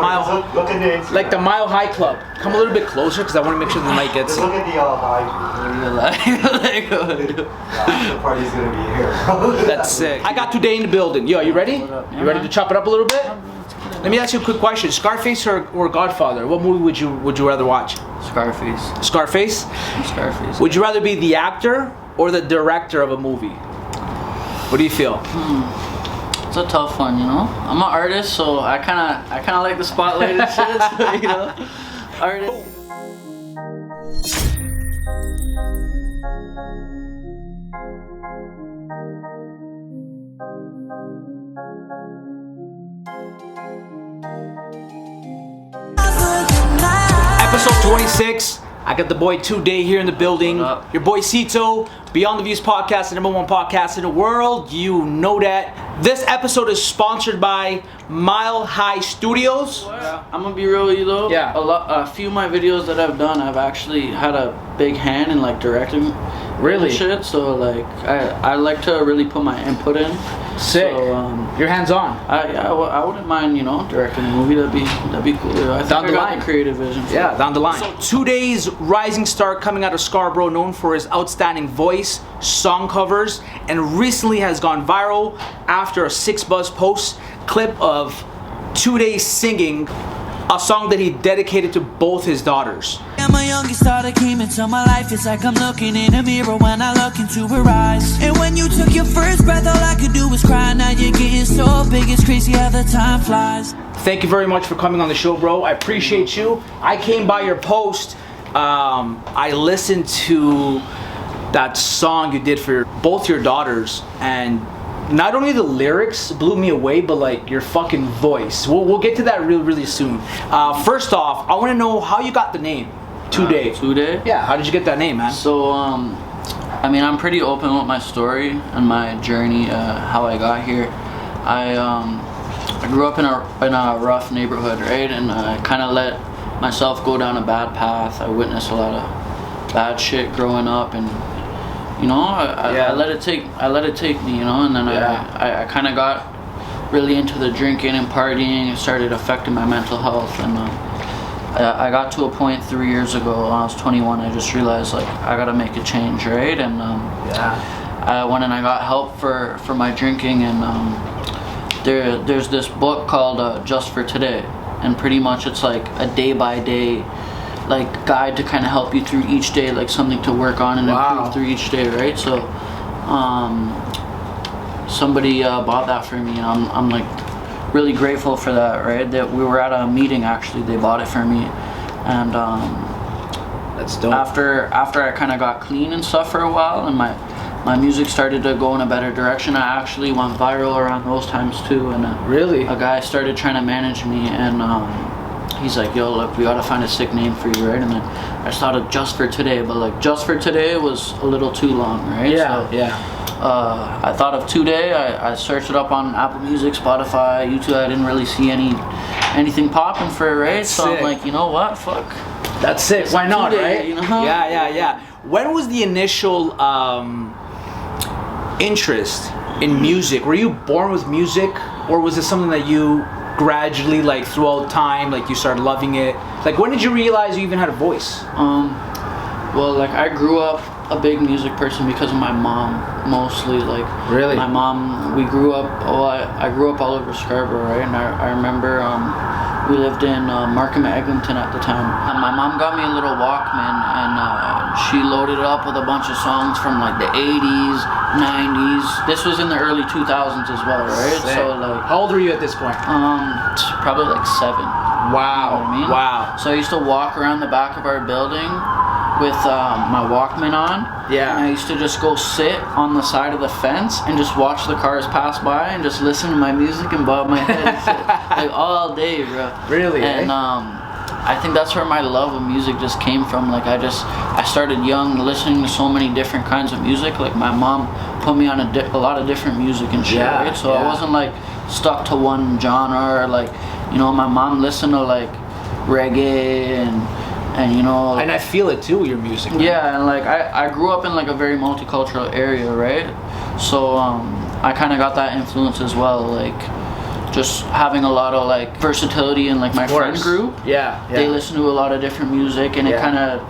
Mile, look at the like the Mile High Club. Come a little bit closer because I want to make sure the mic gets. Just look at the the party's gonna be here. That's sick. I got today in the building. Yo, you ready? You ready to chop it up a little bit? Let me ask you a quick question: Scarface or Godfather? What movie would you rather watch? Scarface. Scarface? Scarface. Would you rather be the actor or the director of a movie? What do you feel? It's a tough one, you know. I'm an artist, so I kind of like the spotlight and shit. So, you know, artist. Episode 26. I got the boy Today here in the building. Your boy Cito, Beyond the Views podcast, the #1 podcast in the world. You know that. This episode is sponsored by Mile High Studios. Yeah, I'm gonna be real with you though. Yeah. A few of my videos that I've done, I've actually had a big hand in like directing. Really? Shit. So like, I like to really put my input in. Sick. So, you're hands on. I wouldn't mind, you know, directing a movie. That'd be cool. I think Down the I got line. the creative vision. Yeah, down the line. So Today's rising star coming out of Scarborough, known for his outstanding voice, song covers, and recently has gone viral after a 6ixbuzz post clip of Today singing a song that he dedicated to both his daughters. And my youngest daughter came into my life. It's like I'm looking in a mirror when I look into her eyes. And when you took your first breath, all I could do was cry. Now you're getting so big, it's crazy how the time flies. Thank you very much for coming on the show, bro. I appreciate you. I came by your post. I listened to that song you did for both your daughters, and not only the lyrics blew me away, but like your fucking voice. We'll get to that really soon. First off, I want to know how you got the name Today. Today? Yeah, how did you get that name, man? So, I mean, I'm pretty open with my story and my journey, how I got here. I grew up in a rough neighborhood, right? And I kind of let myself go down a bad path. I witnessed a lot of bad shit growing up, and you know, I let it take me, you know, and then I kind of got really into the drinking and partying. It started affecting my mental health, and I got to a point 3 years ago when I was 21. I just realized like I gotta make a change, right? And I went and I got help for my drinking, and there's this book called Just for Today, and pretty much it's like a day by day like guide to kind of help you through each day, like something to work on and improve through each day, right? So somebody bought that for me, and I'm like really grateful for that, right? That we were at a meeting, actually they bought it for me, and that's dope. After I kind of got clean and stuff for a while, and my music started to go in a better direction, I actually went viral around those times too, and really a guy started trying to manage me, and he's like, yo, look, we gotta find a sick name for you, right? And then I just thought of Just for Today, but like Just for Today was a little too long, right? Yeah, so, I thought of Today. I searched it up on Apple Music, Spotify, YouTube. I didn't really see anything popping for it, right? That's so sick. I'm like, you know what? Fuck. That's sick. Why not, Today, right? you know? Yeah. When was the initial interest in music? Were you born with music, or was it something that you gradually, like throughout time, like you started loving it? Like, when did you realize you even had a voice? Well, like I grew up a big music person because of my mom, mostly. Like, really, my mom, we grew up. Oh, I grew up all over Scarborough, right? And I remember we lived in Markham, Eglinton at the time. And my mom got me a little Walkman, and she loaded it up with a bunch of songs from like the 80s, 90s. This was in the early 2000s as well, right? Sick. So like, how old were you at this point? Probably like 7. Wow. You know what I mean? Wow. So I used to walk around the back of our building with my Walkman on. Yeah. And I used to just go sit on the side of the fence and just watch the cars pass by and just listen to my music and bob my head and shit, like all day, bro. Really? And I think that's where my love of music just came from. Like I started young, listening to so many different kinds of music. Like my mom put me on a lot of different music and shit, right? So I wasn't like stuck to one genre, or like, you know, my mom listened to like reggae and you know, and I feel it too with your music, man. Yeah, and like I grew up in like a very multicultural area, right? So I kind of got that influence as well. Like just having a lot of like versatility in like my friend group. Yeah, They listen to a lot of different music, and it kind of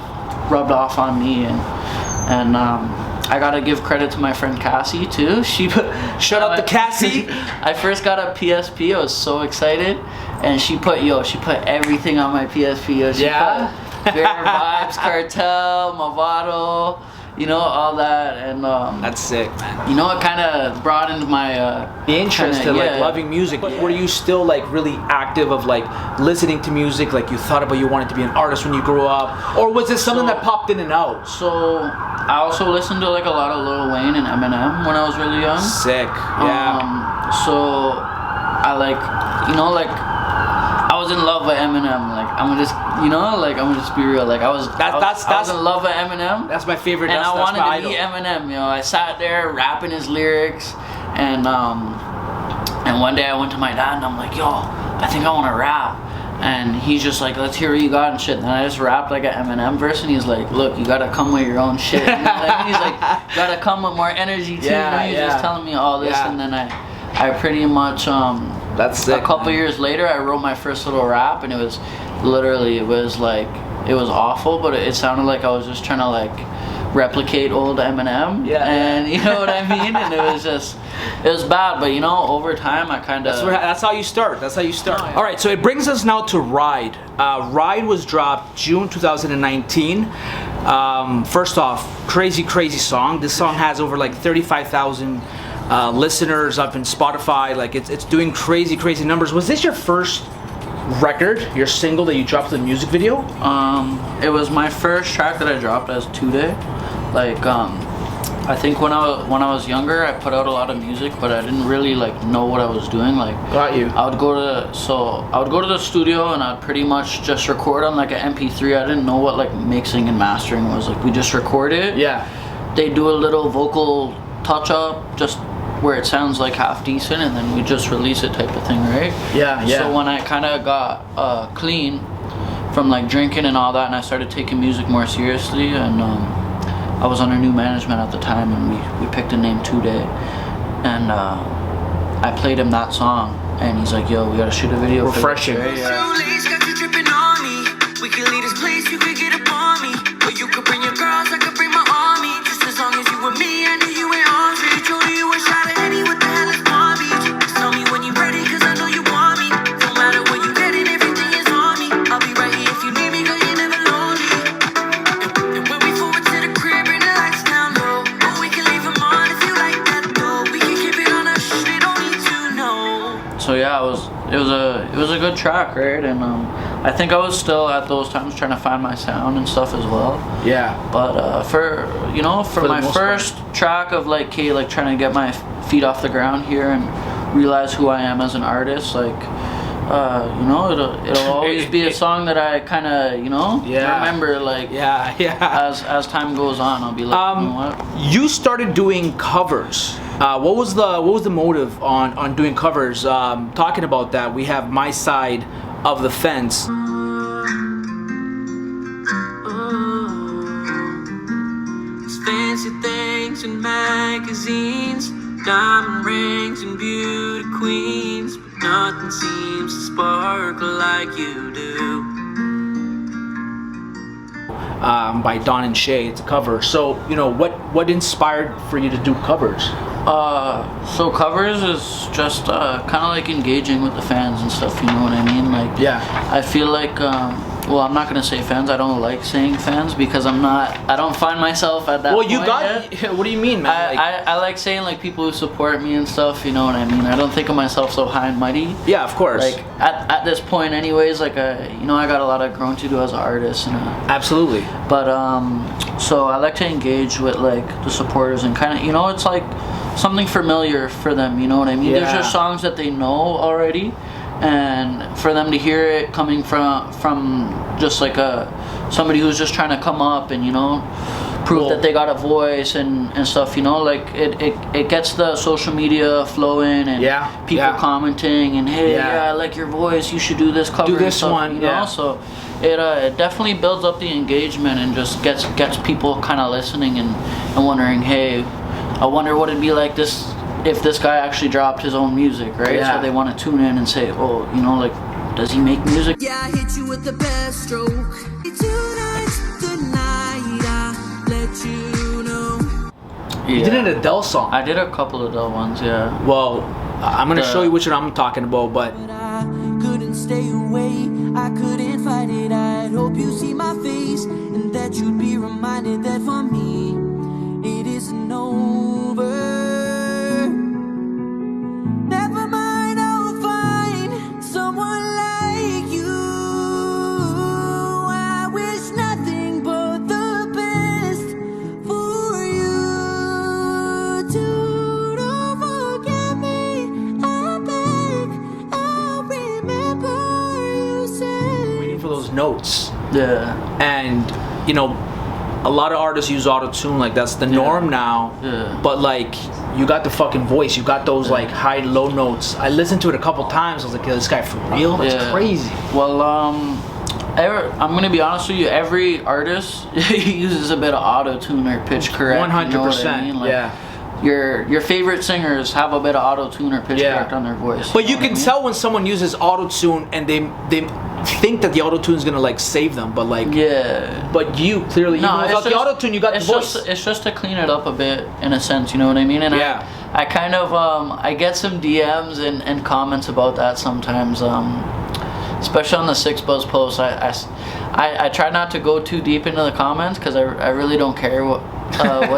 rubbed off on me, and I gotta give credit to my friend Cassie too. She put shout out to Cassie. I first got a PSP. I was so excited, and she put everything on my PSP. She put Bear Vibes, Cartel, Movado, you know, all that, and that's sick, man. You know, it kind of broadened my the interest to like loving music. Were you still like really active of like listening to music? Like you thought about you wanted to be an artist when you grew up, or was it something that popped in and out? So I also listened to like a lot of Lil Wayne and Eminem when I was really young. Sick, yeah. So I like, you know, like I was in love with Eminem. Like I'm gonna just, you know, like I'm gonna just be real. Like I was in love with Eminem. That's my favorite. And that's, I wanted that's to idol. be Eminem. You know, I sat there rapping his lyrics, and one day I went to my dad and I'm like, yo, I think I want to rap. And he's just like, let's hear what you got and shit. And I just rapped like an Eminem verse, and he's like, look, you gotta come with your own shit. You know what I mean? He's like, you gotta come with more energy too. Yeah, you know, he's just telling me all this, and then I pretty much that's sick, a couple years later I wrote my first little rap, and it was awful, but it sounded like I was just trying to like replicate old Eminem. And you know what I mean? And it was bad, but you know, over time I kind of that's how you start. All right, so it brings us now to Ride. Ride was dropped June 2019. First off, crazy song. This song has over like 35,000 listeners up in Spotify. Like it's doing crazy numbers. Was this your first record, your single that you dropped in the music video? It was my first track that I dropped as 2-day. Like I think when I was younger, I put out a lot of music, but I didn't really like know what I was doing. Like, got you. I would go to the studio, and I'd pretty much just record on like an MP3. I didn't know what like mixing and mastering was. Like, we just record it. Yeah. They do a little vocal touch up, just where it sounds like half decent, and then we just release it type of thing, right? Yeah. So when I kind of got clean from like drinking and all that, and I started taking music more seriously, and I was under new management at the time, and we picked a name 2-day, and I played him that song, and he's like, yo, we gotta shoot a video. Refreshing. For this, right? We could leave this place, you could get upon me, or you could bring your girls, I could bring my army. Just as long as you with me, I knew you ain't on me. Told you a shot at any, what the hell is Palm Beach? Just tell me when you ready, cause I know you want me. No matter where you get it, everything is on me. I'll be right here if you need me, cause you're never lonely. And when we forward to the crib, bring the lights down low, or we can leave them on if you like that though. We can keep it on us, they don't need to know. So yeah, it was a good track, right? And I think I was still at those times trying to find my sound and stuff as well. Yeah. But for my first track of like trying to get my feet off the ground here and realize who I am as an artist, like it'll always be a song that I kind of remember, like as time goes on. I'll be like, you know what? You started doing covers. What was the motive on doing covers? Talking about that, we have My Side of the Fence. Fancy things and magazines, diamond rings and beauty queens, but nothing seems to sparkle like you do. By Don and Shay, it's a cover. So what inspired for you to do covers? So covers is just kind of like engaging with the fans and stuff. You know what I mean? Like, I feel like well, I'm not gonna say fans. I don't like saying fans because I don't find myself at that. Well, point you got. yet. What do you mean, man? I like saying like people who support me and stuff. You know what I mean? I don't think of myself so high and mighty. Yeah, of course. Like at this point, anyways. Like I got a lot of growing to do as an artist. And, absolutely. But so I like to engage with like the supporters and kind of it's like something familiar for them. You know what I mean? Yeah. There's just songs that they know already. And for them to hear it coming from just like somebody who's just trying to come up and prove that they got a voice and stuff, like it gets the social media flowing and people commenting and hey, I like your voice, you should do this cover, do this stuff, one, so it definitely builds up the engagement and just gets people kind of listening and wondering, hey, I wonder what it'd be like this if this guy actually dropped his own music, right? Yeah. So they want to tune in and say, oh, you know, like, does he make music? Yeah, I hit you with the best stroke. Tonight's the night I let you know. You did an Adele song. I did a couple of Adele ones, yeah. Well, I'm gonna show you which one I'm talking about, but But I couldn't stay away, I couldn't fight it. I'd hope you see my face and that you'd be reminded that for me it isn't over. Never mind, I'll find someone like you. I wish nothing but the best for you. Too, don't forget me, I beg, I'll remember you said. waiting for those notes. Yeah. And you know, a lot of artists use Autotune, like that's the norm now. Yeah. But like, you got the fucking voice, you got those like high low notes. I listened to it a couple times. I was like, yo, this guy for real? That's crazy. Well, I'm gonna be honest with you. Every artist uses a bit of auto-tune or pitch correct. 100%. You know what I mean? Like, yeah. Your favorite singers have a bit of auto-tune or pitch correct on their voice. But you know what can I mean? tell when someone uses Autotune and they think that the Autotune is gonna like save them, but like, Yeah. but you clearly, even without the Autotune, you got the it's voice. It's just to clean it up a bit, in a sense. You know what I mean? And Yeah. I kind of I get some DMs and comments about that sometimes. Especially on the 6ixbuzz posts, I try not to go too deep into the comments because I really don't care what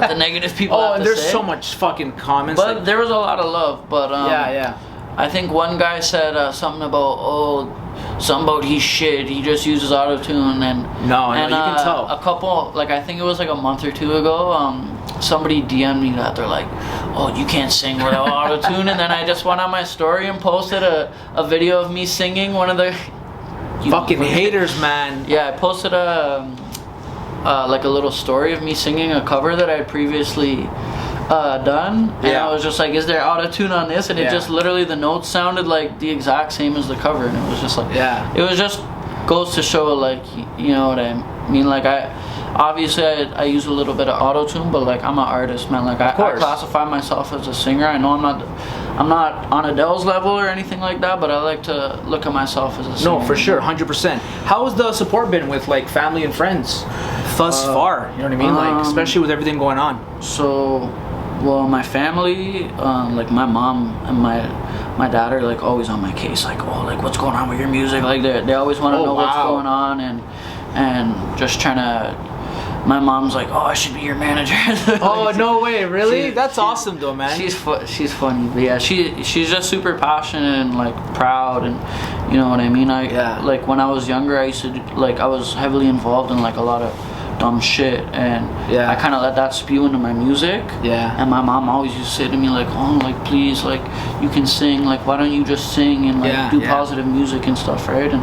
the negative people have and to there's say. so much fucking comments. But like, there was a lot of love. But yeah. I think one guy said something about something about he's shit. He just uses autotune and No, you can tell. A couple, like I think it was like a month or two ago. Somebody DM'd me that they're like, oh, you can't sing without autotune, and then I just went on my story and posted a video of me singing one of the Fucking haters, man. Yeah, I posted like a little story of me singing a cover that I had previously done, and Yeah. I was just like, is there auto-tune on this? And it Yeah. just literally, the notes sounded like the exact same as the cover, and it was just like, Yeah. it was just goes to show, like, you know what I mean? Like, obviously I use a little bit of auto-tune, but like, I'm an artist, man. Like, I classify myself as a singer. I know I'm not on Adele's level or anything like that, but I like to look at myself as a singer. No, for sure, 100%. How has the support been with like family and friends thus far? You know what I mean? Like, especially with everything going on. So, well, my family, like my mom and my dad are like always on my case, like, oh, like, what's going on with your music? Like, they always want to know what's going on, and just trying to. My mom's like, oh, I should be your manager. Oh, no way, really? That's awesome though, man. She's funny, but yeah, she's just super passionate and like proud, and you know what I mean. Like when I was younger, I used to I was heavily involved in like a lot of dumb shit, and I kind of let that spew into my music. Yeah. And my mom always used to say to me like, oh, like, please, like, you can sing, like, why don't you just sing and like do positive music and stuff, right? And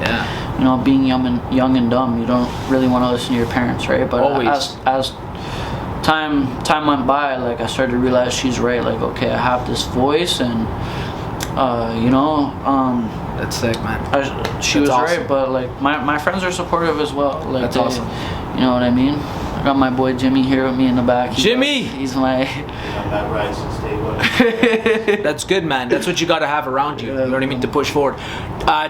you know, being young and dumb, you don't really want to listen to your parents, right? But always. As time went by, like, I started to realize she's right. Like, okay, I have this voice, and you know, that's sick, man. She was awesome. right, but like my friends are supportive as well. Like, that's awesome. You know what I mean? I got my boy Jimmy here with me in the back. Jimmy! He's my. That right since day one. That's good, man. That's what you got to have around you. You know what I mean? To push forward.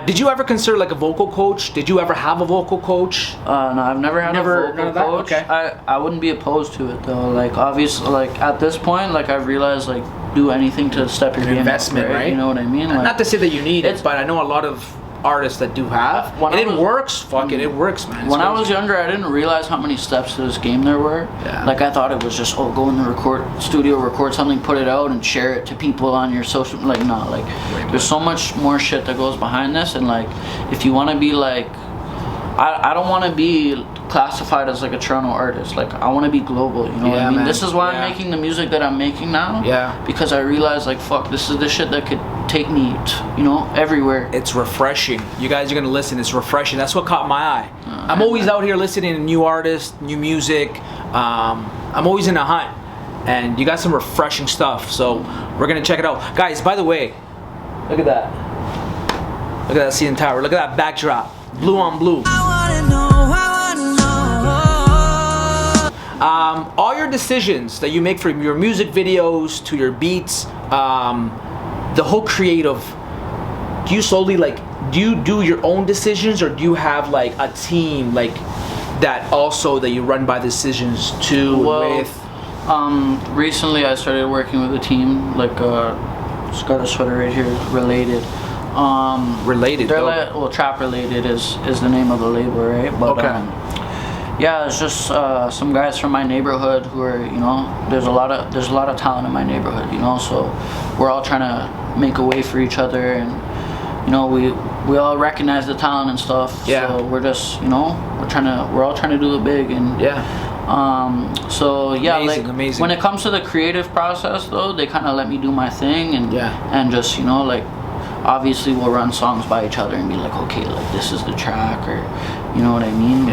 Did you ever consider like a vocal coach? Did you ever have a vocal coach? No, I've never had a vocal none of that? coach. Okay. I wouldn't be opposed to it though. Like, obviously, like at this point, like I've realized, like, do anything to step your game up, investment, right? You know what I mean? Like, not to say that you need it, but I know a lot of artists that do have. When And I it was- works. Fuck it, it works, man. It's When I crazy. was younger, I didn't realize how many steps to this game there were. Yeah. Like, I thought it was just, oh, go in the studio, record something, put it out, and share it to people on your social. Like, no, like, there's so much more shit that goes behind this. And like, if you want to be like, I don't want to be classified as like a Toronto artist. Like, I want to be global. You know what I mean? man. This is why Yeah. I'm making the music that I'm making now. Yeah. Because I realized, like, fuck, this is the shit that could take me, you know, everywhere. It's refreshing. You guys are gonna listen. It's refreshing. That's what caught my eye. I'm always out here listening to new artists, new music. I'm always in a hunt, and you got some refreshing stuff. So we're gonna check it out, guys. By the way, look at that. Look at that CN Tower. Look at that backdrop. Blue on blue. All your decisions that you make from your music videos to your beats, the whole creative, do you solely do you do your own decisions, or do you have like a team like that also that you run by decisions to with? Recently I started working with a team, like just got a sweater right here, Related. Related. Well, Trap Related is the name of the label, right? But yeah, it's just some guys from my neighborhood who are, you know, there's a lot of talent in my neighborhood, you know, so we're all trying to make a way for each other, and you know, we all recognize the talent and stuff. Yeah. So we're just, you know, we're all trying to do it big, and so yeah, amazing. When it comes to the creative process though, they kind of let me do my thing, and just, you know, like obviously we'll run songs by each other and be like, okay, like this is the track, or you know what I mean?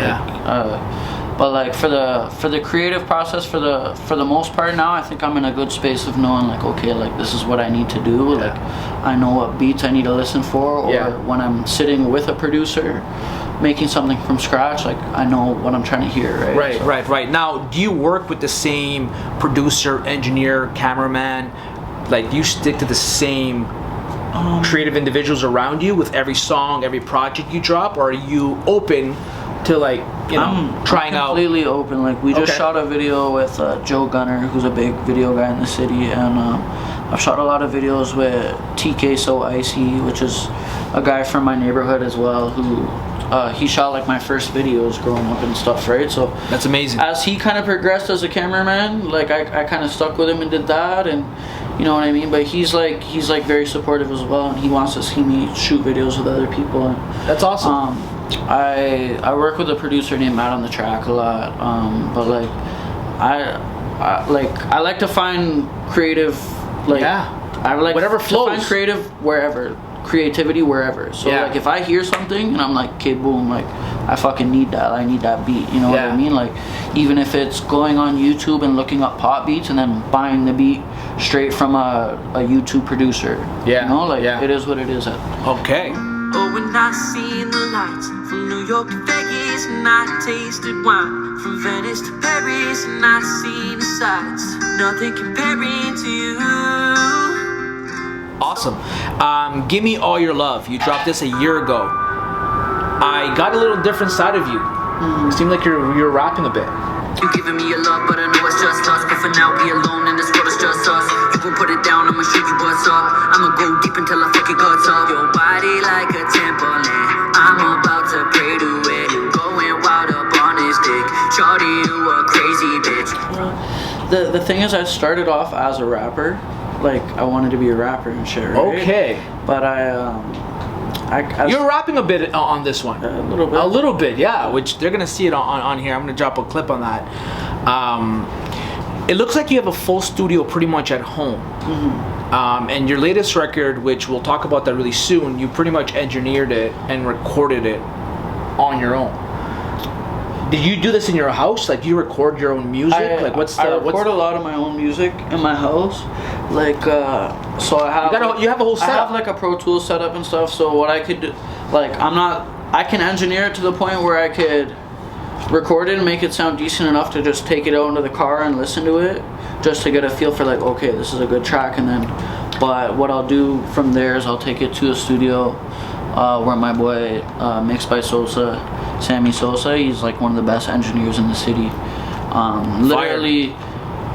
But like for the creative process, for the most part now, I think I'm in a good space of knowing like, okay, like this is what I need to do. Like I know what beats I need to listen for, or when I'm sitting with a producer making something from scratch, like I know what I'm trying to hear, right? Right. Now, do you work with the same producer, engineer, cameraman? Like, do you stick to the same creative individuals around you with every song, every project you drop, or are you open to, like, you know, trying out? Completely open. Like we just shot a video with Joe Gunner, who's a big video guy in the city, and I've shot a lot of videos with TK So Icy, which is a guy from my neighborhood as well, who he shot like my first videos growing up and stuff, right? So that's amazing. As he kind of progressed as a cameraman, like I kind of stuck with him and did that, and you know what I mean. But he's like very supportive as well, and he wants to see me shoot videos with other people. And that's awesome. I work with a producer named Matt on the track a lot, but like I like to find creative, like I like whatever flows. To find creativity wherever. So like if I hear something and I'm like, okay, boom, like I fucking need that. I need that beat. You know what I mean? Like even if it's going on YouTube and looking up pop beats and then buying the beat straight from a YouTube producer. You know, like it is what it is. Okay. Oh, when I seen the lights from New York to Vegas, and I tasted wine from Venice to Paris, and I seen the sights, nothing comparing to you. Awesome. Give Me All Your Love. You dropped this a year ago. I got a little different side of you. It seemed like you're rapping a bit. You giving me your love, but I know it's just us. But for now, we alone and this world is just us. You gon' put it down, I'ma show you what's up. I'ma go deep until I fuck your guts up. Your body like a temple, and I'm about to pray to it. You going wild up on this dick. Shorty, you a crazy bitch. The thing is, I started off as a rapper. Like I wanted to be a rapper and shit, right? Okay. But you're rapping a bit on this one. A little bit. A little bit, yeah. Which they're gonna see it on here. I'm gonna drop a clip on that. It looks like you have a full studio pretty much at home. And your latest record, which we'll talk about that really soon, you pretty much engineered it and recorded it on your own. Did you do this in your house? Like, do you record your own music? I record a lot of my own music in my house. Like, so I have... You have a whole setup. I have, like, a Pro Tools setup and stuff, so what I could do... Like, I can engineer it to the point where I could record it and make it sound decent enough to just take it out into the car and listen to it, just to get a feel for, like, okay, this is a good track, and then... But what I'll do from there is I'll take it to a studio where my boy, Mixed by Sosa, Sammy Sosa, he's like one of the best engineers in the city. Literally,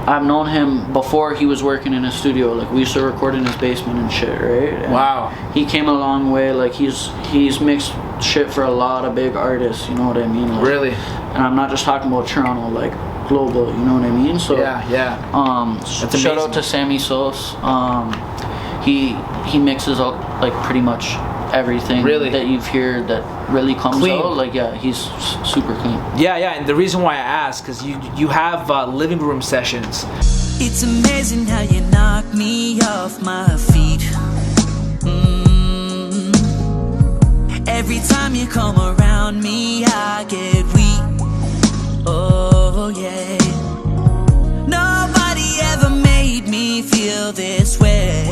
I've known him before he was working in a studio. Like we used to record in his basement and shit, right? And wow. He came a long way. Like he's mixed shit for a lot of big artists. You know what I mean? Like, really? And I'm not just talking about Toronto, like global. You know what I mean? So shout out to Sammy Sos. He mixes up like pretty much everything that you've heard that really comes out. Like he's super clean. Yeah, and the reason why I ask is you have living room sessions. It's amazing how you knock me off my feet. Every time you come around me, I get weak. Oh yeah. Nobody ever made me feel this way.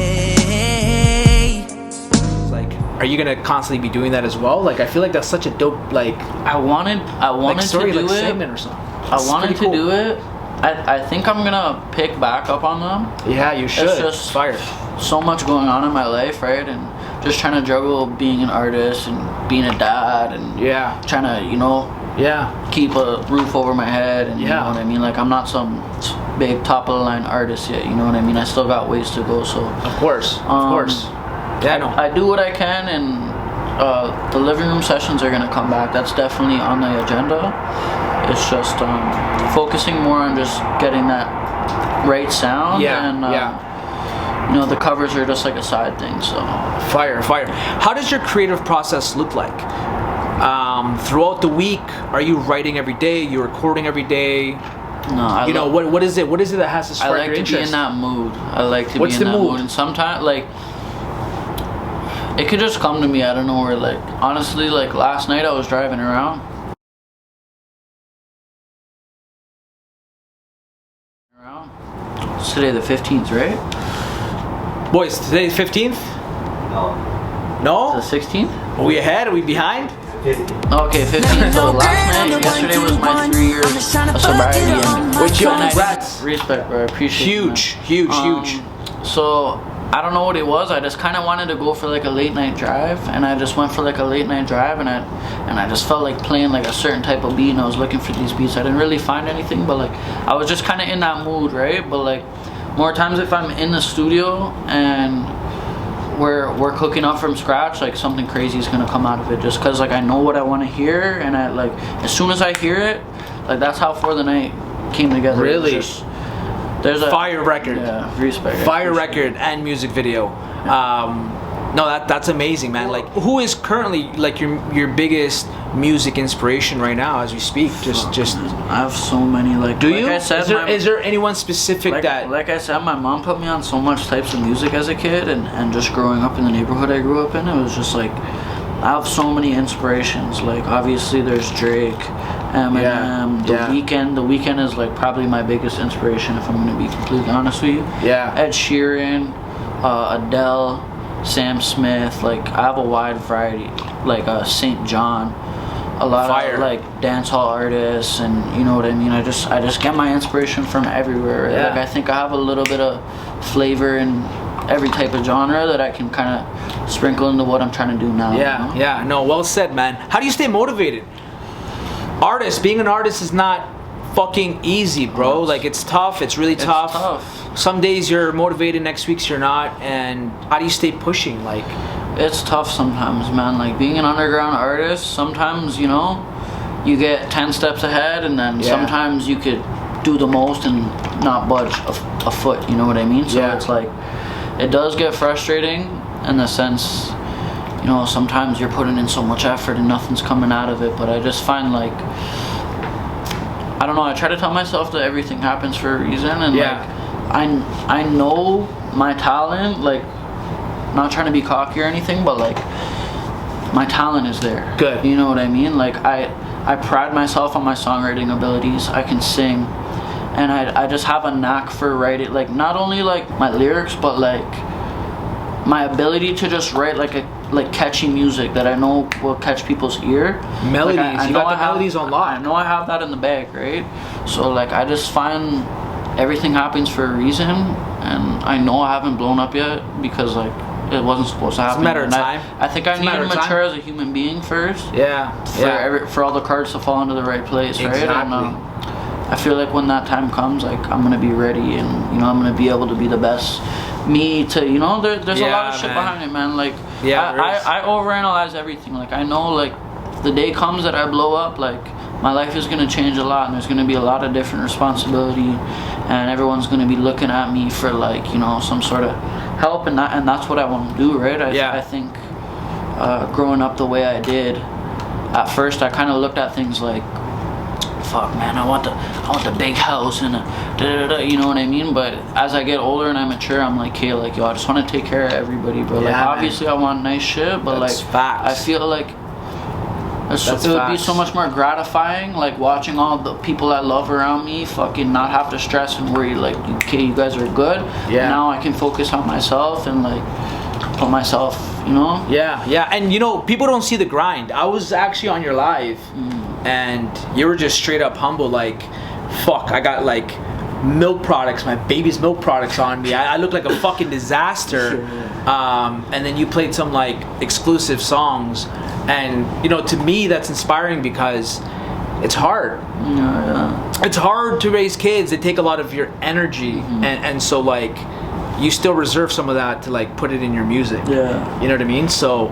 Are you gonna constantly be doing that as well? Like I feel like that's such a dope I wanted to do like it segment or something. wanted to do it. I think I'm gonna pick back up on them. Yeah, you should. It's just fire. So much going on in my life, right? And just trying to juggle being an artist and being a dad and trying to, you know, keep a roof over my head and you know what I mean. Like I'm not some big top of the line artist yet. You know what I mean. I still got ways to go. So of course. Yeah, I know. I do what I can, and the living room sessions are gonna come back. That's definitely on the agenda. It's just focusing more on just getting that right sound. You know, the covers are just like a side thing. So fire. How does your creative process look like? Throughout the week, are you writing every day? Are you recording every day? No, what is it? What is it that has to spark your interest? I like to be in that mood. I like to What's be in the that mood? mood. And sometimes, like, it could just come to me out of nowhere. Like, honestly, like last night I was driving around. It's today the 15th, right? Boys, today's 15th? No? It's the 16th? Are we ahead? Are we behind? Okay, 15th. So last night, yesterday was my 3 years of sobriety. And Which yo, and I- congrats. Respect, bro. I appreciate it, man. Huge. So I don't know what it was. I just kind of wanted to go for like a late night drive, and I just went for like a late night drive, and I just felt like playing like a certain type of beat, and I was looking for these beats. I didn't really find anything, but like I was just kind of in that mood, right? But like more times if I'm in the studio and we're cooking up from scratch, like something crazy is gonna come out of it, just cause like I know what I want to hear, and I like as soon as I hear it, like that's how For the Night came together. Really? There's a fire record. Yeah, respect. Fire record and music video. No, that's amazing, man. Like, who is currently like your biggest music inspiration right now as we speak? Just. I have so many. Like, Do like you? I said, Is there anyone specific that? Like I said, my mom put me on so much types of music as a kid, and just growing up in the neighborhood I grew up in, it was just like I have so many inspirations. Like obviously there's Drake, Eminem, The Weeknd. The Weeknd is like probably my biggest inspiration if I'm gonna be completely honest with you. Yeah. Ed Sheeran, Adele, Sam Smith. Like I have a wide variety. Like St. John, a lot of like dancehall artists, and you know what I mean. I just get my inspiration from everywhere. Yeah. Like I think I have a little bit of flavor in every type of genre that I can kind of sprinkle into what I'm trying to do now. Yeah, you know? yeah. No, well said, man. How do you stay motivated? Being an artist is not fucking easy, bro. Like it's tough. It's really tough. Some days you're motivated, next weeks you're not. And how do you stay pushing? Like, it's tough sometimes, man. Like being an underground artist, sometimes, you know, you get 10 steps ahead, and then sometimes you could do the most and not budge a foot, you know what I mean? So it's like, it does get frustrating in the sense, you know, sometimes you're putting in so much effort and nothing's coming out of it, but I just find like, I don't know, I try to tell myself that everything happens for a reason, and like, I know my talent, like, not trying to be cocky or anything, but like, my talent is there. Good. You know what I mean? Like, I pride myself on my songwriting abilities. I can sing, and I just have a knack for writing, like not only like my lyrics, but like my ability to just write like catchy music that I know will catch people's ear. Melodies. Like, you got the melodies on lock. I know I have that in the bag, right? So like I just find everything happens for a reason, and I know I haven't blown up yet because like it wasn't supposed to happen. It's a matter of time. I think I need to mature as a human being first. For all the cards to fall into the right place, right? Exactly. And, I feel like when that time comes, like I'm gonna be ready, and you know I'm gonna be able to be the best me. To you know, there's a lot of shit behind it, man. Like I overanalyze everything. Like I know, like if the day comes that I blow up, like my life is gonna change a lot, and there's gonna be a lot of different responsibility, and everyone's gonna be looking at me for like you know some sort of help, and that's what I want to do, right? I think growing up the way I did, at first I kind of looked at things like, fuck man, I want the big house and you know what I mean? But as I get older and I mature, I'm like, hey, like yo, I just want to take care of everybody, bro. Like obviously I want nice shit, but that's like facts. I feel like it would be so much more gratifying, like watching all the people I love around me fucking not have to stress and worry, like, okay, you guys are good. Yeah. Now I can focus on myself and like put myself, you know? Yeah. And you know, people don't see the grind. I was actually on your live and you were just straight up humble, like, fuck, I got like milk products, my baby's milk products on me. I look like a fucking disaster. And then you played some like exclusive songs, and you know, to me that's inspiring because it's hard. It's hard to raise kids. They take a lot of your energy, and so like you still reserve some of that to like put it in your music. Yeah. You know what I mean? So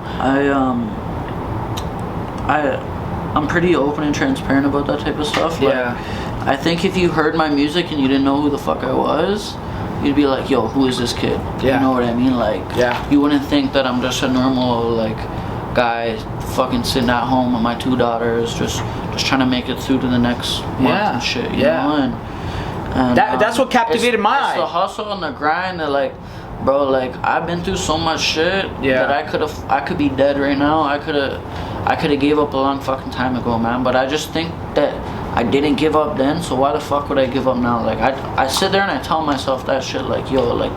I'm pretty open and transparent about that type of stuff. Like, yeah. I think if you heard my music and you didn't know who the fuck I was, you'd be like, yo, who is this kid? Yeah. You know what I mean? Like, yeah. You wouldn't think that I'm just a normal like guy fucking sitting at home with my 2 daughters, just trying to make it through to the next month and shit. You know? And that's what captivated my eye. It's the hustle and the grind that, like, bro, like I've been through so much shit that I could be dead right now. I could have gave up a long fucking time ago, man. But I just think that I didn't give up then, so why the fuck would I give up now? Like I sit there and I tell myself that shit, like, yo, like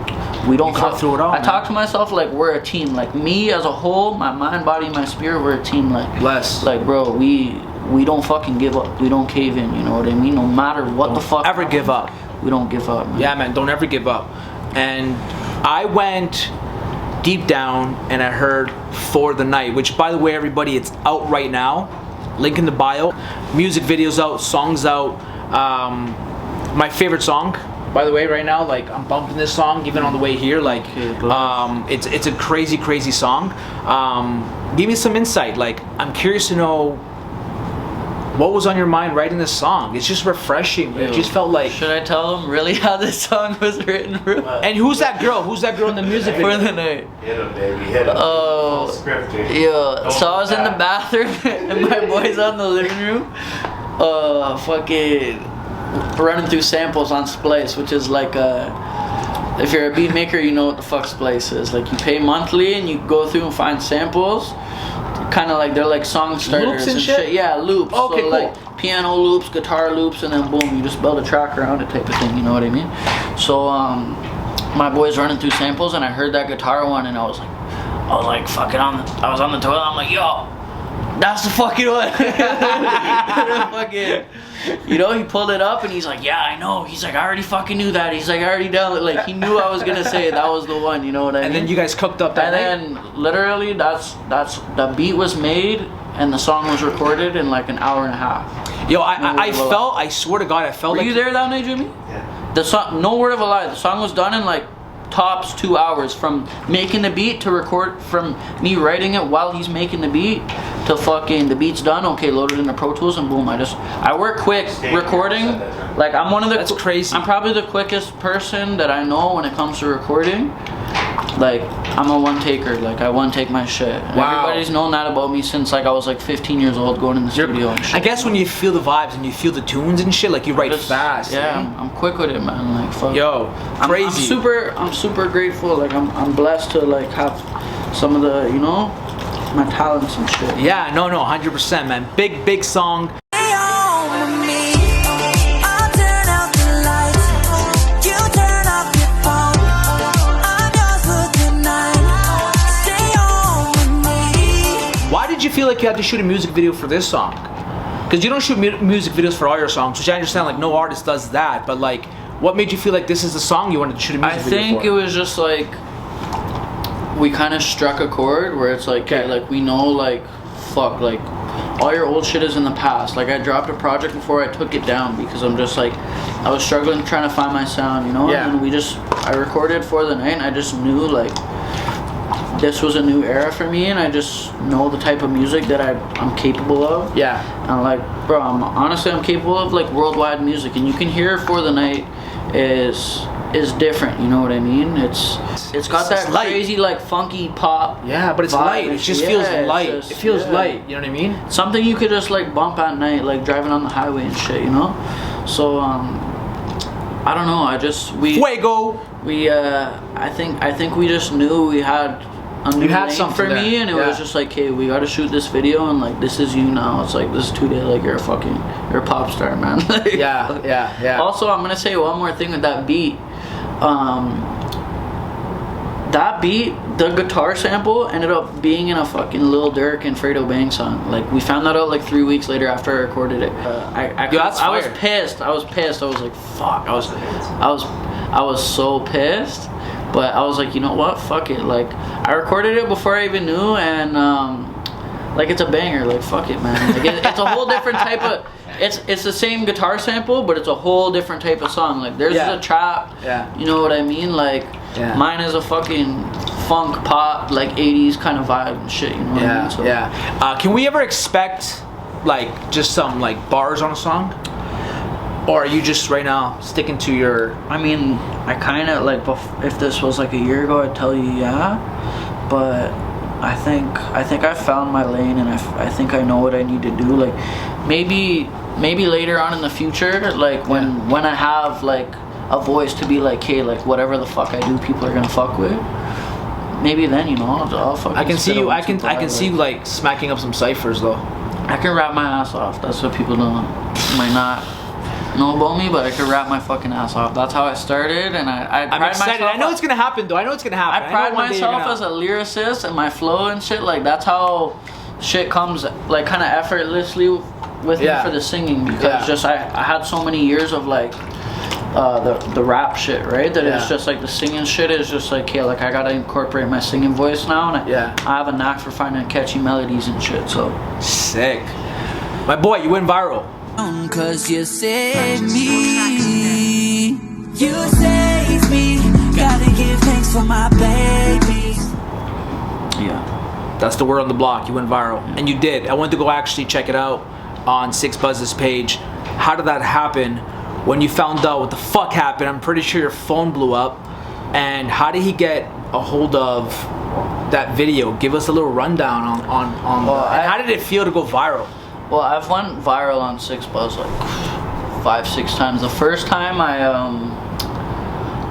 we don't cut through it all. I talk to myself like we're a team. Like me as a whole, my mind, body, my spirit, we're a team. Like bro, we don't fucking give up. We don't cave in. You know what I mean? No matter what the fuck. Ever give up? We don't give up, man. Yeah, man. Don't ever give up. And I went deep down and I heard For the Night, which, by the way, everybody, it's out right now. Link in the bio. Music videos out, songs out. My favorite song, by the way, right now. Like, I'm bumping this song even on the way here. Like, it's a crazy song. Give me some insight. Like, I'm curious to know what was on your mind writing this song. It's just refreshing. It just felt like. Should I tell them really how this song was written? And who's that girl? Who's that girl in the music video? For the Night. Hit him, baby. Hit him. Oh, yeah. So I was in the bathroom and my boy's on the living room. Fucking running through samples on Splice, which is like if you're a beat maker, you know what the fuck Splice is. Like, you pay monthly and you go through and find samples. Kind of like they're like song starters and shit? Yeah, loops. Okay, so cool. Like piano loops, guitar loops, and then boom, you just build a track around it type of thing. You know what I mean? So my boy's running through samples, and I heard that guitar one, and I was like fucking I was on the toilet. I'm like, yo, that's the fucking one. Fucking, you know, he pulled it up and he's like, yeah, I know. He's like, I already fucking knew that. He's like, I already downloaded. Like, he knew I was gonna say it. That was the one. You know what I mean? And then you guys cooked up that night? And then literally, that's the beat was made and the song was recorded in like an hour and a half. Yo, I swear to God, I felt like. Were you there that night, Jimmy? Yeah. The song, no word of a lie. The song was done in like tops 2 hours, from making the beat to record, from me writing it while he's making the beat to fucking the beat's done. Okay, loaded into Pro Tools and boom. I work quick recording. Like, I'm one of the. That's crazy. I'm probably the quickest person that I know when it comes to recording. Like, I'm a one taker. Like, I one take my shit. Wow. Everybody's known that about me since like I was like 15 years old, going in the studio and shit. I guess when you feel the vibes and you feel the tunes and shit, like, you write fast. Yeah, I'm quick with it, man. Like, fuck. Yo, crazy. I'm super grateful. Like, I'm blessed to like have some of the, you know, my talents and shit. Yeah, no, 100%, man. Big song. Why did you feel like you had to shoot a music video for this song? Because you don't shoot music videos for all your songs, which I understand, like, no artist does that, but like, what made you feel like this is the song you wanted to shoot a music video for? I think it was just like, we kind of struck a chord where it's like, okay, like, we know, like, fuck, like, all your old shit is in the past. Like, I dropped a project before I took it down because I'm just like, I was struggling trying to find my sound, you know? Yeah. And I recorded For the Night, and I just knew, like, this was a new era for me, and I just know the type of music that I'm capable of. Yeah. And like, bro, I'm capable of like worldwide music, and you can hear For the Night is different. You know what I mean? It's got that crazy like funky pop. Yeah, but it's light. It just feels light. It feels light. You know what I mean? Something you could just like bump at night, like driving on the highway and shit. You know? So I don't know. Fuego. I think we just knew we had a new lane for me, and it was just like, hey, we gotta shoot this video, and like, this is you now. It's like, this is 2 days, like, you're a pop star, man. Like, yeah. Also, I'm gonna say one more thing with that beat. that beat, the guitar sample ended up being in a fucking Lil Durk and Fredo Bang song. Like, we found that out like 3 weeks later after I recorded it. I was pissed. I was like, fuck. I was so pissed. But I was like, you know what? Fuck it. Like, I recorded it before I even knew, and like, it's a banger. Like, fuck it, man. Like, it's a whole different type of. It's the same guitar sample, but it's a whole different type of song. Like, theirs is a trap. Yeah. You know what I mean? Like, mine is a fucking funk pop, like 80s kind of vibe and shit. You know what I mean? So, can we ever expect like just some like bars on a song? Or are you just right now sticking to your... I mean, I kind of like, if this was like a year ago, I'd tell you but I think I found my lane, and I think I know what I need to do. Like, maybe later on in the future, like when I have like a voice to be like, hey, like whatever the fuck I do, people are gonna fuck with. Maybe then, you know, I'll fucking. I can see you. I can see you like smacking up some ciphers though. I can rap my ass off. That's what people might not know about me, but I could rap my fucking ass off. That's how I started, and I'm excited. I know it's gonna happen though. I know it's gonna happen. I pride myself as a lyricist and my flow and shit. Like, that's how shit comes like kind of effortlessly with me for the singing, because just I had so many years of like the rap shit, right? That it's just like the singing shit is just like, okay, like I gotta incorporate my singing voice now, and I have a knack for finding catchy melodies and shit. So sick, my boy. You went viral. Cause you saved me. You saved me. Gotta give thanks for my baby. Yeah, that's the word on the block. You went viral, and you did. I went to go actually check it out on 6ixbuzz's page. How did that happen? When you found out what the fuck happened, I'm pretty sure your phone blew up. And how did he get a hold of that video? Give us a little rundown on how did it feel to go viral? Well, I've went viral on 6ixbuzz like 5-6 times. The first time I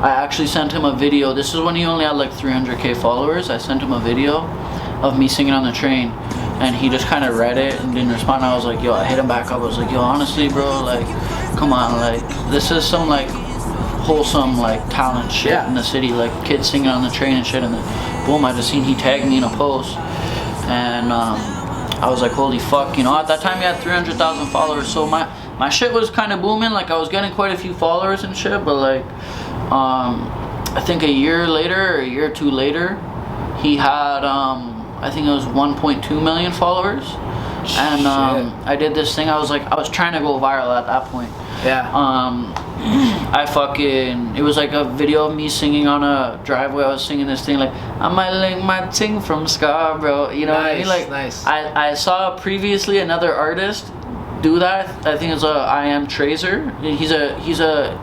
actually sent him a video. This is when he only had like 300k followers. I sent him a video of me singing on the train, and he just kind of read it and didn't respond. I was like, yo, I hit him back up. I was like, yo, honestly, bro, like, come on, like, this is some like wholesome like talent shit in the city, like kids singing on the train and shit. And then boom, I just seen he tagged me in a post, and I was like, holy fuck, you know. At that time, he had 300,000 followers, so my shit was kind of booming. Like, I was getting quite a few followers and shit, but like, I think a year later or a year or two later, he had I think it was 1.2 million followers. And I did this thing. I was trying to go viral at that point. It was like a video of me singing on a driveway. I was singing this thing like, I might link my ting from Scarborough. You know what I mean? Like, I saw previously another artist do that. I think it's I Am Trazer. He's a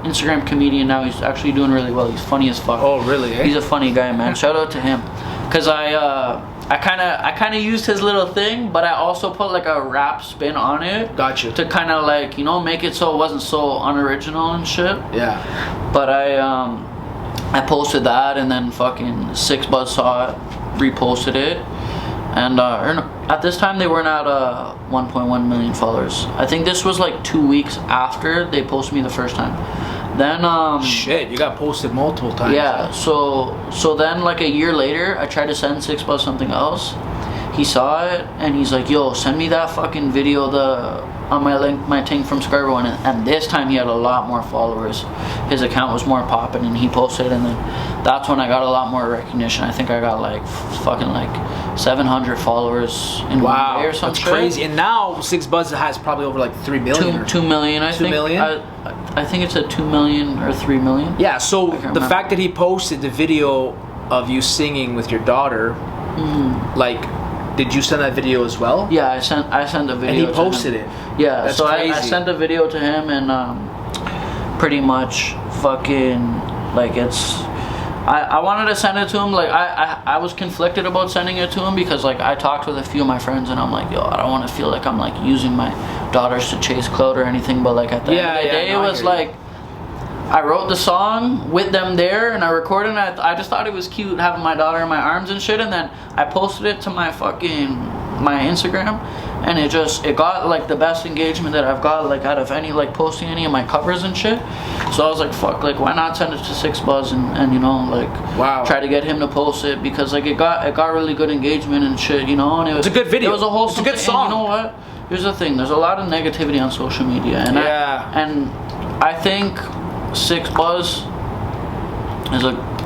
Instagram comedian now. He's actually doing really well. He's funny as fuck. Oh, really? Eh? He's a funny guy, man. Shout out to him. Cause I kind of used his little thing, but I also put like a rap spin on it. Gotcha. To kind of like, you know, make it so it wasn't so unoriginal and shit. Yeah. But I posted that, and then fucking 6ixbuzz saw it, reposted it, and at this time they weren't at 1.1 million followers. I think this was like 2 weeks after they posted me the first time. Then shit, you got posted multiple times. Yeah, so then like a year later, I tried to send 6ixbuzz something else. He saw it, and he's like, yo, send me that fucking video on my ting from Scarborough. And this time he had a lot more followers. His account was more popping, and he posted, and then that's when I got a lot more recognition. I think I got like fucking like 700 followers in 1 day or something. That's crazy. And now 6ixbuzz has probably over like 3 million. 2 million, I think. 2 million? I think it's at 2 million or 3 million. Yeah, so the fact that he posted the video of you singing with your daughter, like, did you send that video as well? Yeah, I sent a video. And he posted it. Yeah, that's so crazy. I sent a video to him, and pretty much fucking like I wanted to send it to him. Like I was conflicted about sending it to him, because like I talked with a few of my friends, and I'm like, yo, I don't want to feel like I'm like using my daughters to chase clout or anything, but like at the end of the day, it was like I wrote the song with them there, and I recorded it. I just thought it was cute having my daughter in my arms and shit, and then I posted it to my fucking my Instagram, and it got like the best engagement that I've got like out of any like posting any of my covers and shit. So I was like, fuck, like why not send it to 6ixbuzz and you know, like try to get him to post it, because like it got really good engagement and shit, you know, and it's a good video. It was a wholesome, it's a good song. And you know what? Here's the thing. There's a lot of negativity on social media, and I think 6ixbuzz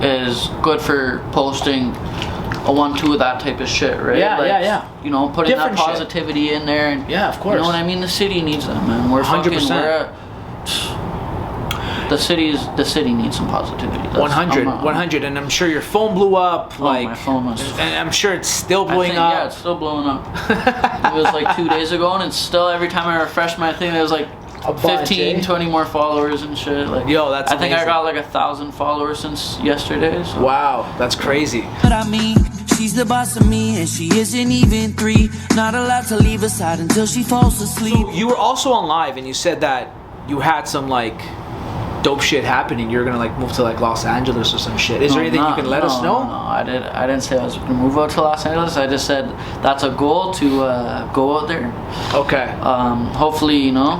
is good for posting a 1-2 of that type of shit, right? Yeah, like, yeah. You know, putting Different that positivity in there, and yeah, of course. You know what I mean? The city needs that, man. We're 100%. The city needs some positivity. 100, and I'm sure your phone blew up. Like my phone was, and I'm sure it's still blowing up. Yeah, it's still blowing up. It was like 2 days ago, and it's still, every time I refresh my thing, it was like a bunch, 15, 20 more followers and shit. Like, yo, that's amazing. I think I got like 1,000 followers since yesterday. So. Wow, that's crazy. But I mean, she's the boss of me, and she isn't even 3. Not allowed to leave her side until she falls asleep. So you were also on live, and you said that you had some like dope shit happening. You're gonna like move to like Los Angeles or some shit. Is there anything you can let us know? No, I didn't say I was gonna move out to Los Angeles. I just said that's a goal to go out there. Okay. Hopefully, you know.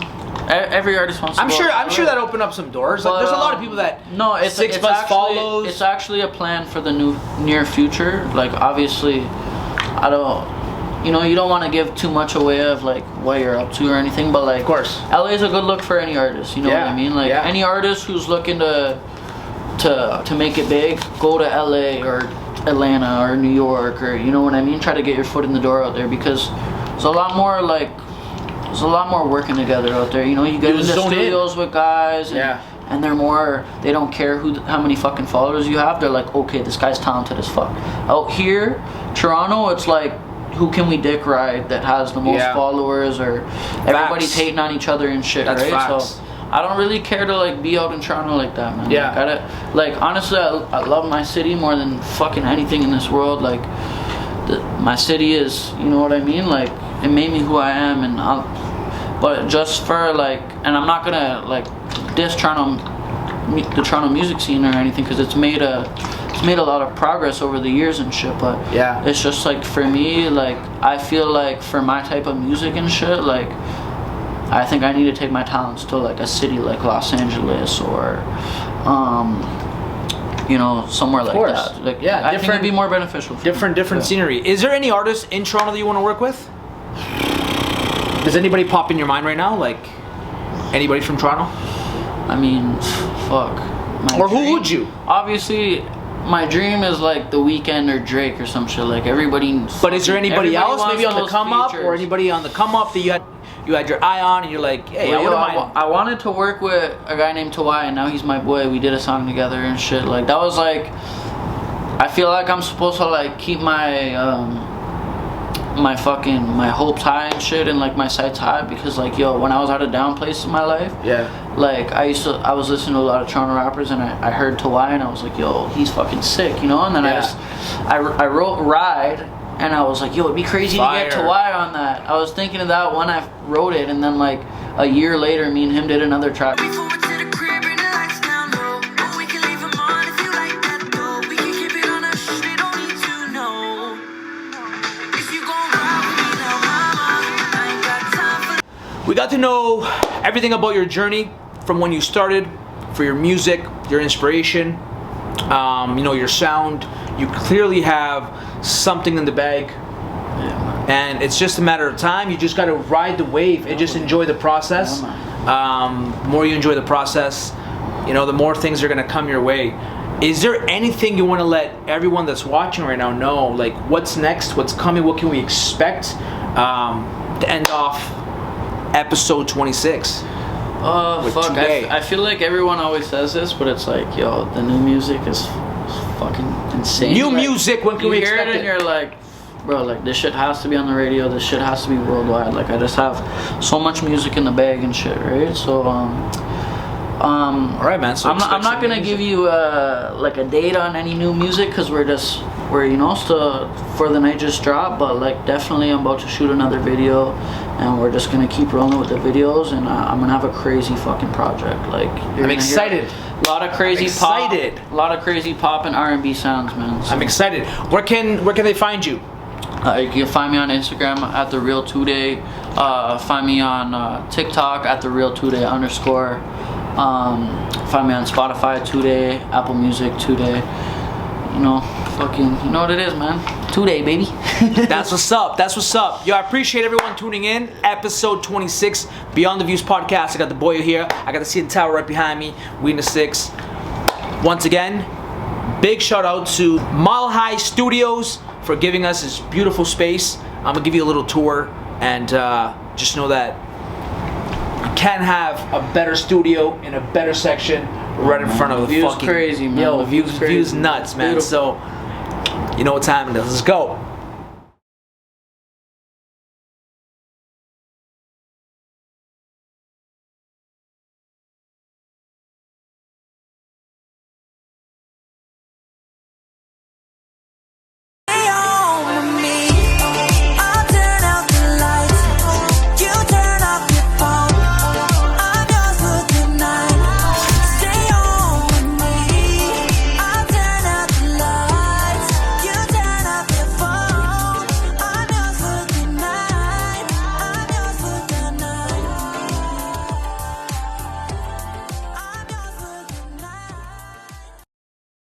Every artist wants to. I'm sure that opened up some doors. Like, there's a lot of people that it's actually follows. It's actually a plan for the near future. Like, obviously, you don't want to give too much away of like what you're up to or anything, but like, of course, LA is a good look for any artist. You know what I mean? Like any artist who's looking to make it big, go to LA or Atlanta or New York, or you know what I mean. Try to get your foot in the door out there, because there's a lot more working together out there. You know, you get into studios with guys, and they don't care how many fucking followers you have. They're like, okay, this guy's talented as fuck. Out here, Toronto, it's like, who can we dick ride that has the most followers, or everybody's hating on each other and shit, That's right? facts. So I don't really care to like be out in Toronto like that, man. Yeah. Like honestly, I love my city more than fucking anything in this world. Like my city is, you know what I mean? Like it made me who I am, but just for like, and I'm not gonna like diss the Toronto music scene or anything, because it's made a lot of progress over the years and shit, but it's just like, for me, like I feel like for my type of music and shit, like I think I need to take my talents to like a city like Los Angeles or you know, somewhere like that. Like, I think it'd be more beneficial for different scenery. Is there any artists in Toronto that you want to work with? Does anybody pop in your mind right now? Like anybody from Toronto? I mean, fuck. Who would you? Obviously, my dream is like The Weeknd or Drake or some shit. Like everybody. But is there anybody else, maybe on the come up, or anybody on the come up that you had your eye on, and you're like, hey, I wanted to work with a guy named Tawai, and now he's my boy. We did a song together and shit. Like that was like, I feel like I'm supposed to like keep my my hopes high and shit, and like my sights high, because like, yo, when I was at a down place in my life, like I was listening to a lot of Toronto rappers, and I heard Tawai, and I was like, yo, he's fucking sick, you know. And then I wrote Ride, and I was like, yo, it'd be crazy to get Tawai on that. I was thinking of that when I wrote it, and then like a year later, me and him did another track. We got to know everything about your journey from when you started, for your music, your inspiration, you know, your sound. You clearly have something in the bag, and it's just a matter of time. You just got to ride the wave and just enjoy the process. The more you enjoy the process, you know, the more things are going to come your way. Is there anything you want to let everyone that's watching right now know? Like, what's next? What's coming? What can we expect to end off episode 26? Fuck. I feel like everyone always says this, but it's like, yo, the new music is fucking insane. New music, when can we expect it? You hear it and you're like, bro, like this shit has to be on the radio, this shit has to be worldwide. Like I just have so much music in the bag and shit, right? So alright, man. So I'm not gonna give you like a date on any new music, because we're you know, still For the Night just dropped, but like definitely I'm about to shoot another video, and we're just gonna keep rolling with the videos, and I'm gonna have a crazy fucking project. Like I'm excited. A lot of crazy pop, a lot of crazy pop and R&B sounds, man. So. I'm excited. Where can they find you? You can find me on Instagram at the real today. Find me on TikTok at the real today _. Find me on Spotify today, Apple Music today. You know, you know what it is, man. Today, baby. That's what's up. That's what's up. Yo, I appreciate everyone tuning in. Episode 26, Beyond the Views podcast. I got the boy here. I got the Cito tower right behind me. We in the 6. Once again, big shout out to Mile High Studios for giving us this beautiful space. I'm gonna give you a little tour, and just know that you can't have a better studio in a better section right in front of the View's fucking. crazy, man. Yo, The view's views crazy. nuts, man. Beautiful. So you know what time it is. Let's go.